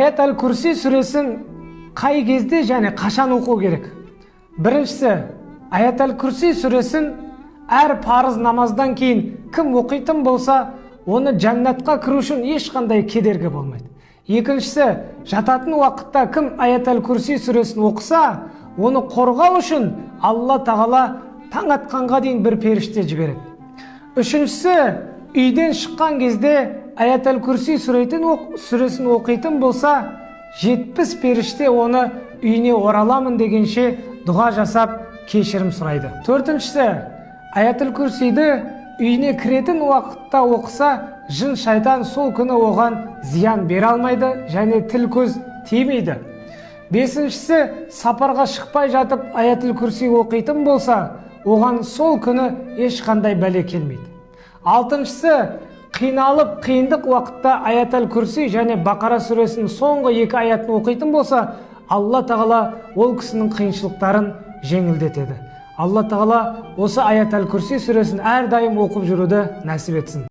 Аят Курси сүресін қай кезде және қашан оқу керек? Біріншісі, Аят Курси сүресін әр парыз намаздан кейін кім оқитын болса, оны жәннатқа кіру үшін ешқандай кедергі болмайды. Екіншісі, жататын уақытта кім Аят Курси сүресін оқыса, оны қорғау үшін Алла тағала таң атқанға дейін бір періште жібереді. Үшіншісі, үйден шыққан кезде Аят Курси сүресін оқитын болса, 70 періште оны үйіне ораламын дегенше дұға жасап кешірім сұрайды. Төртіншісі, Аят Курсиді үйіне кіретін уақытта оқыса, жын шайтан сол күні оған зиян бере алмайды және тіл көз тимейді. Бесіншісі, сапарға шықпай жатып Аят Курси оқитын болса, оған сол күні ешқандай бәле келмейді. Алтыншысы, қиналып қиындық уақытта Аят Курси және Бақара сүресінің соңғы 2 аятын оқитын болса, Алла тағала ол кісінің қиыншылықтарын жеңілдетеді. Алла тағала осы Аят Курси сүресін әрдайым оқып жүруді нәсіп етсін.